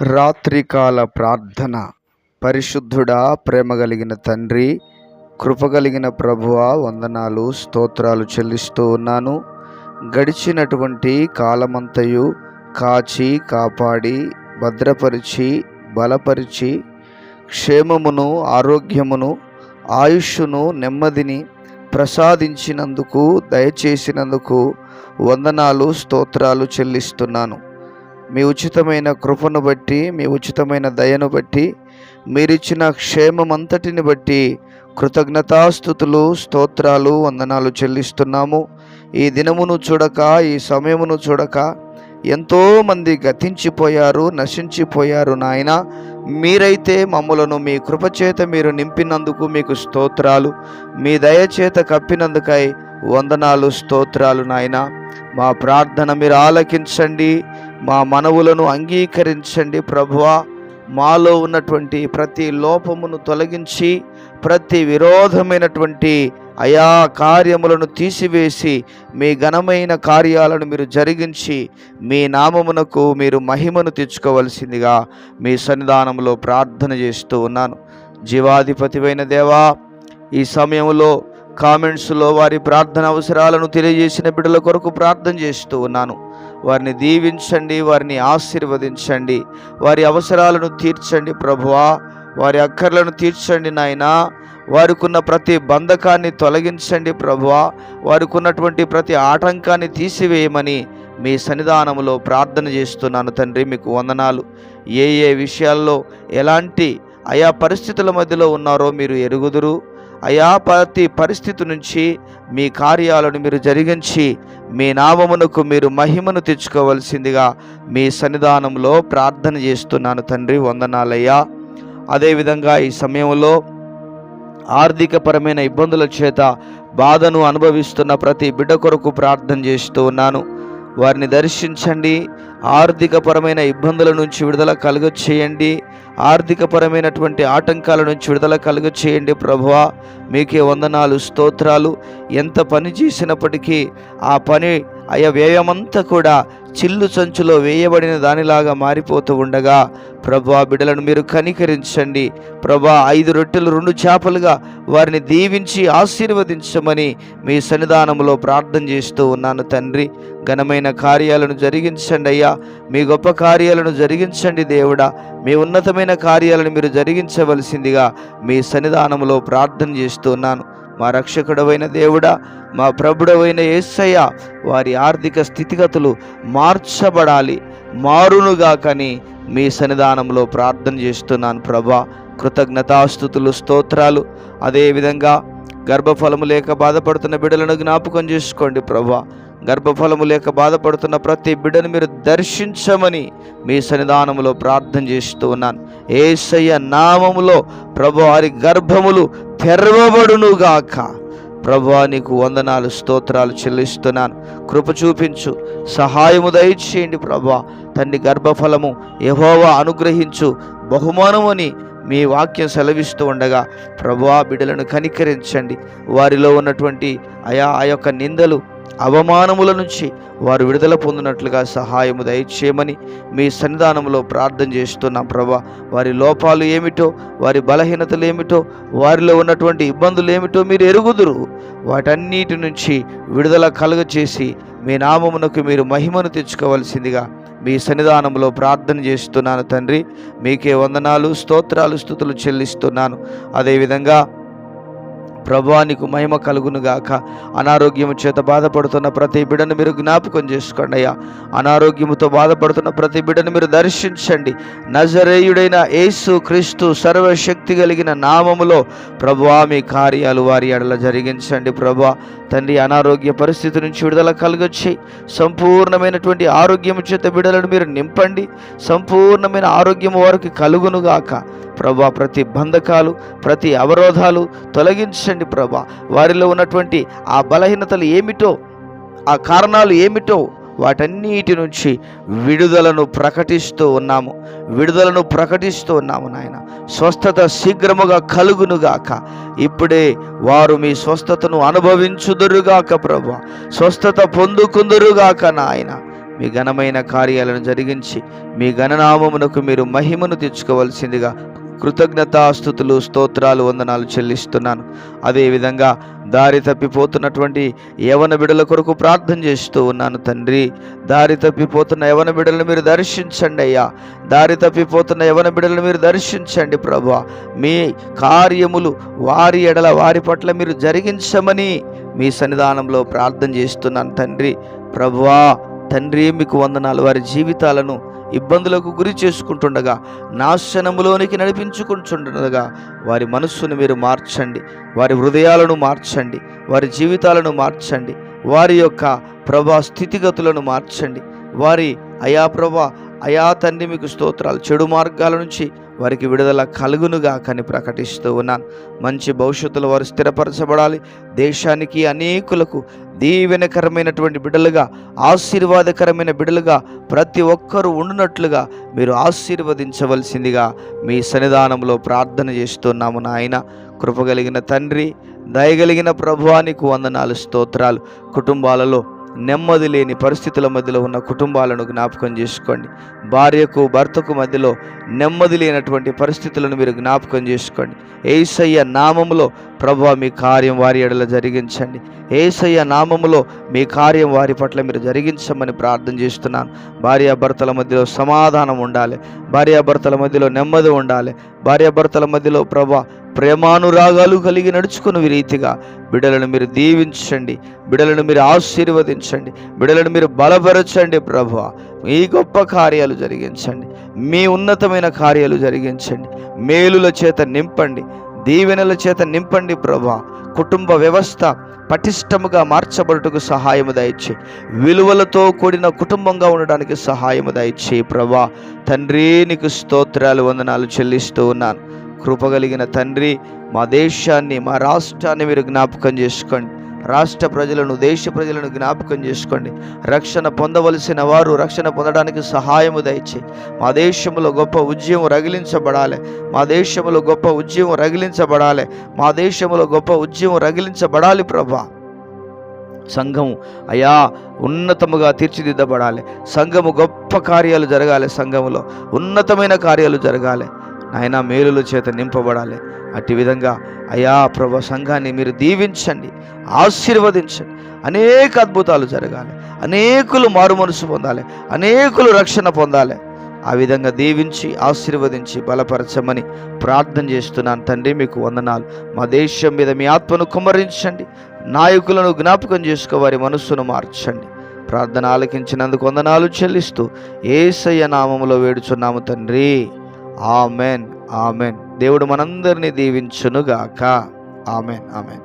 రాత్రికాల ప్రార్థన. పరిశుద్ధుడా, ప్రేమ కలిగిన తండ్రి, కృపగలిగిన ప్రభువా, వందనాలు స్తోత్రాలు చెల్లిస్తూ ఉన్నాను. గడిచినటువంటి కాలమంతయు కాచి కాపాడి భద్రపరిచి బలపరిచి క్షేమమును ఆరోగ్యమును ఆయుష్ను నెమ్మదిని ప్రసాదించినందుకు దయచేసినందుకు వందనాలు స్తోత్రాలు చెల్లిస్తున్నాను. మీ ఉచితమైన కృపను బట్టి, మీ ఉచితమైన దయను బట్టి, మీరిచ్చిన క్షేమమంతటిని బట్టి కృతజ్ఞతాస్తుతులు స్తోత్రాలు వందనాలు చెల్లిస్తున్నాము. ఈ దినమును చూడక, ఈ సమయమును చూడక ఎంతోమంది గతించిపోయారు, నశించిపోయారు. నాయన, మీరైతే మమ్ములను మీ కృపచేత మీరు నింపినందుకు మీకు స్తోత్రాలు, మీ దయచేత కప్పినందుకై వందనాలు స్తోత్రాలు. నాయన, మా ప్రార్థన మీరు ఆలకించండి, మా మనవులను అంగీకరించండి. ప్రభువా, మాలో ఉన్నటువంటి ప్రతి లోపమును తొలగించి ప్రతి విరోధమైనటువంటి అయా కార్యములను తీసివేసి మీ ఘనమైన కార్యాలను మీరు జరిగించి మీ నామమునకు మీరు మహిమను తెచ్చుకోవలసిందిగా మీ సన్నిధానంలో ప్రార్థన చేస్తూ ఉన్నాను. జీవాధిపతివైన దేవా, ఈ సమయంలో కామెంట్స్లో వారి ప్రార్థన అవసరాలను తెలియజేసిన బిడ్డల కొరకు ప్రార్థన చేస్తూ ఉన్నాను. వారిని దీవించండి, వారిని ఆశీర్వదించండి, వారి అవసరాలను తీర్చండి ప్రభువా, వారి అక్కర్లను తీర్చండి నాయనా. వారికి ఉన్న ప్రతి బంధకాన్ని తొలగించండి ప్రభువా, వారికి ఉన్నటువంటి ప్రతి ఆటంకాన్ని తీసివేయమని మీ సన్నిధానంలో ప్రార్థన చేస్తున్నాను తండ్రి. మీకు వందనాలు. ఏ విషయాల్లో ఎలాంటి ఆయా పరిస్థితుల మధ్యలో ఉన్నారో మీరు ఎరుగుదురు. అయా ప్రతి పరిస్థితి నుంచి మీ కార్యాలను మీరు జరిగించి మీ నామమునకు మీరు మహిమను తెచ్చుకోవలసిందిగా మీ సన్నిధానంలో ప్రార్థన చేస్తున్నాను తండ్రి. వందనాలయ్యా. అదేవిధంగా ఈ సమయంలో ఆర్థికపరమైన ఇబ్బందుల చేత బాధను అనుభవిస్తున్న ప్రతి బిడ్డ కొరకు ప్రార్థన చేస్తూ ఉన్నాను. వారిని దర్శించండి, ఆర్థికపరమైన ఇబ్బందుల నుంచి విడుదల కలుగచేయండి, ఆర్థికపరమైనటువంటి ఆటంకాల నుంచి విడుదల కలుగచేయండి ప్రభువా. మీకే వందనాలు స్తోత్రాలు. ఎంత పని చేసినప్పటికీ ఆ పని వ్యయమంతా కూడా చిల్లు సంచులో వేయబడిన దానిలాగా మారిపోతూ ఉండగా ప్రభువా, బిడ్డలను మీరు కనికరించండి ప్రభువా. 5 రొట్టెలు 2 చేపలుగా వారిని దీవించి ఆశీర్వదించమని మీ సన్నిధానంలో ప్రార్థన చేస్తూ ఉన్నాను తండ్రి. ఘనమైన కార్యాలను జరిగించండి అయ్యా, మీ గొప్ప కార్యాలను జరిగించండి దేవుడా. మీ ఉన్నతమైన కార్యాలను మీరు జరిగించవలసిందిగా మీ సన్నిధానంలో ప్రార్థన చేస్తూ ఉన్నాను. మా రక్షకుడవైన దేవుడా, మా ప్రభుడవైన యేసయ్య, వారి ఆర్థిక స్థితిగతులు మార్చబడాలి, మారునుగా కని మీ సన్నిధానంలో ప్రార్థన చేస్తున్నాను ప్రభా. కృతజ్ఞతాస్తుతులు స్తోత్రాలు. అదేవిధంగా గర్భఫలము లేక బాధపడుతున్న బిడ్డలను జ్ఞాపకం చేసుకోండి ప్రభా. గర్భఫలము లేక బాధపడుతున్న ప్రతి బిడ్డను మీరు దర్శించమని మీ సన్నిధానంలో ప్రార్థన చేస్తూ ఉన్నాను. యేసయ్య నామములో ప్రభు వారి గర్భములు తెరవబడునుగాక. ప్రభువా, నీకు వందనాలు స్తోత్రాలు చెల్లిస్తున్నాను. కృప చూపించు, సహాయము దయచేయండి ప్రభువా. తండ్రి, గర్భఫలము యెహోవా అనుగ్రహించు బహుమానము అని మీ వాక్యం సెలవిస్తూ ఉండగా ప్రభువా, బిడ్డలను కనికరించండి. వారిలో ఉన్నటువంటి ఆ యొక్క నిందలు అవమానముల నుంచి వారు విడుదల పొందినట్లుగా సహాయము దయచేయమని మీ సన్నిధానంలో ప్రార్థన చేస్తున్నాం ప్రభా. వారి లోపాలు ఏమిటో, వారి బలహీనతలు ఏమిటో, వారిలో ఉన్నటువంటి ఇబ్బందులు ఏమిటో మీరు ఎరుగుదురు. వాటన్నిటి నుంచి విడుదల కలుగచేసి మీ నామమునకు మీరు మహిమను తెచ్చుకోవలసిందిగా మీ సన్నిధానంలో ప్రార్థన చేస్తున్నాను తండ్రి. మీకే వందనాలు స్తోత్రాలు స్తుతులు చెల్లిస్తున్నాను. అదేవిధంగా ప్రభువా, నీకు మహిమ కలుగునుగాక. అనారోగ్యము చేత బాధపడుతున్న ప్రతి బిడ్డను మీరు జ్ఞాపకం చేసుకోండి అయ్యా. అనారోగ్యముతో బాధపడుతున్న ప్రతి బిడ్డను మీరు దర్శించండి. నజరేయుడైన యేసు క్రీస్తు సర్వశక్తి కలిగిన నామములో ప్రభువా, మీ కార్యాలు వారి ఎడల జరిగించండి ప్రభువా. తండ్రి, అనారోగ్య పరిస్థితి నుంచి విడుదల కలుగొచ్చి సంపూర్ణమైనటువంటి ఆరోగ్యము చేత బిడ్డలను మీరు నింపండి. సంపూర్ణమైన ఆరోగ్యము వారికి కలుగునుగాక ప్రభా. ప్రతి బంధకాలు, ప్రతి అవరోధాలు తొలగించండి ప్రభా. వారిలో ఉన్నటువంటి ఆ బలహీనతలు ఏమిటో, ఆ కారణాలు ఏమిటో వాటన్నిటి నుంచి విడుదలను ప్రకటిస్తూ ఉన్నాము, విడుదలను ప్రకటిస్తూ ఉన్నాము నాయన. స్వస్థత శీఘ్రముగా కలుగునుగాక. ఇప్పుడే వారు మీ స్వస్థతను అనుభవించుదురుగాక ప్రభువా. స్వస్థత పొందుకుందురుగాక నాయన. మీ ఘనమైన కార్యాలను జరిగించి మీ ఘననామమునకు మీరు మహిమను తెచ్చుకోవలసిందిగా కృతజ్ఞతాస్తుతులు, స్తోత్రాలు, వందనాలు చెల్లిస్తున్నాను. అదేవిధంగా దారి తప్పిపోతున్నటువంటి యవన బిడ్డల కొరకు ప్రార్థన చేస్తూ ఉన్నాను తండ్రి. దారి తప్పిపోతున్న యవన బిడ్డలను మీరు దర్శించండి అయ్యా. దారి తప్పిపోతున్న యవన బిడ్డలను మీరు దర్శించండి ప్రభువా. మీ కార్యములు వారి ఎడల వారి పట్ల మీరు జరిగించమని మీ సన్నిధానంలో ప్రార్థన చేస్తున్నాను తండ్రి. ప్రభువా తండ్రి మీకు వందనాలు. వారి జీవితాలను ఇబ్బందులకు గురి చేసుకుంటుండగా, నాశనములోనికి నడిపించుకుంటుండగా వారి మనస్సును మీరు మార్చండి, వారి హృదయాలను మార్చండి, వారి జీవితాలను మార్చండి, వారి యొక్క ప్రభా స్థితిగతులను మార్చండి. వారి అయా ప్రభా అయా తండ్రి మీకు స్తోత్రాలు. చెడు మార్గాల నుంచి వారికి విడుదల కలుగునుగా కానీ ప్రకటిస్తూ ఉన్నాను. మంచి భవిష్యత్తులో వారు స్థిరపరచబడాలి. దేశానికి అనేకులకు దీవెనకరమైనటువంటి బిడ్డలుగా, ఆశీర్వాదకరమైన బిడ్డలుగా ప్రతి ఒక్కరూ ఉండునట్లుగా మీరు ఆశీర్వదించవలసిందిగా మీ సన్నిధానంలో ప్రార్థన చేస్తున్నాము నాయన. కృపగలిగిన తండ్రి, దయగలిగిన ప్రభువానికి వందనాలు, స్తోత్రాలు. కుటుంబాలలో నెమ్మది లేని పరిస్థితుల మధ్యలో ఉన్న కుటుంబాలను జ్ఞాపకం చేసుకోండి. భార్యకు భర్తకు మధ్యలో నెమ్మది లేనటువంటి పరిస్థితులను మీరు జ్ఞాపకం చేసుకోండి. యేసయ్య నామములో ప్రభువా మీ కార్యం వారి ఎడల జరిగించండి. యేసయ్య నామములో మీ కార్యం వారి పట్ల మీరు జరిగించమని ప్రార్థన చేస్తున్నాను. భార్యాభర్తల మధ్యలో సమాధానం ఉండాలి, భార్యాభర్తల మధ్యలో నెమ్మది ఉండాలి, భార్యాభర్తల మధ్యలో ప్రభువా ప్రేమానురాగాలు కలిగి నడుచుకుని రీతిగా బిడ్డలను మీరు దీవించండి, బిడ్డలను మీరు ఆశీర్వదించండి, బిడ్డలను మీరు బలపరచండి. ప్రభువా మీ గొప్ప కార్యాలు జరిగించండి, మీ ఉన్నతమైన కార్యాలు జరిగించండి. మేలుల చేత నింపండి, దీవెనల చేత నింపండి. ప్రభువా కుటుంబ వ్యవస్థ పటిష్టముగా మార్చబడుటకు సహాయము దయచే, విలువలతో కూడిన కుటుంబంగా ఉండడానికి సహాయము దయచే. ప్రభువా తండ్రి నీకు స్తోత్రాలు, వందనాలు చెల్లిస్తూ ఉన్నాను. కృపగలిగిన తండ్రి, మా దేశాన్ని, మా రాష్ట్రాన్ని మీరు జ్ఞాపకం చేసుకోండి. రాష్ట్ర ప్రజలను, దేశ ప్రజలను జ్ఞాపకం చేసుకోండి. రక్షణ పొందవలసిన వారు రక్షణ పొందడానికి సహాయము దయచే. మా దేశంలో గొప్ప ఉద్యమం రగిలించబడాలి, మా దేశంలో గొప్ప ఉద్యమం రగిలించబడాలి, మా దేశంలో గొప్ప ఉద్యమం రగిలించబడాలి. ప్రభా సంఘము అయా ఉన్నతముగా తీర్చిదిద్దబడాలి, సంఘము గొప్ప కార్యాలు జరగాలి, సంఘములో ఉన్నతమైన కార్యాలు జరగాలి నాయన. మేలుల చేత నింపబడాలి. అట్టి విధంగా అయా ప్రభు సంఘాన్ని మీరు దీవించండి, ఆశీర్వదించండి. అనేక అద్భుతాలు జరగాలి, అనేకులు మారు మనసు పొందాలి, అనేకులు రక్షణ పొందాలి. ఆ విధంగా దీవించి ఆశీర్వదించి బలపరచమని ప్రార్థన చేస్తున్నాను తండ్రి. మీకు వందనాలు. మా దేశం మీద మీ ఆత్మను కుమ్మరించండి, నాయకులను జ్ఞాపకం చేసుకో, వారి మనస్సును మార్చండి. ప్రార్థన ఆలకించినందుకు వందనాలు చెల్లిస్తూ యేసయ్య నామములో వేడుచున్నాము తండ్రి. Amen, amen. దేవుడు మనందరినీ దీవించునుగాక. Amen, amen.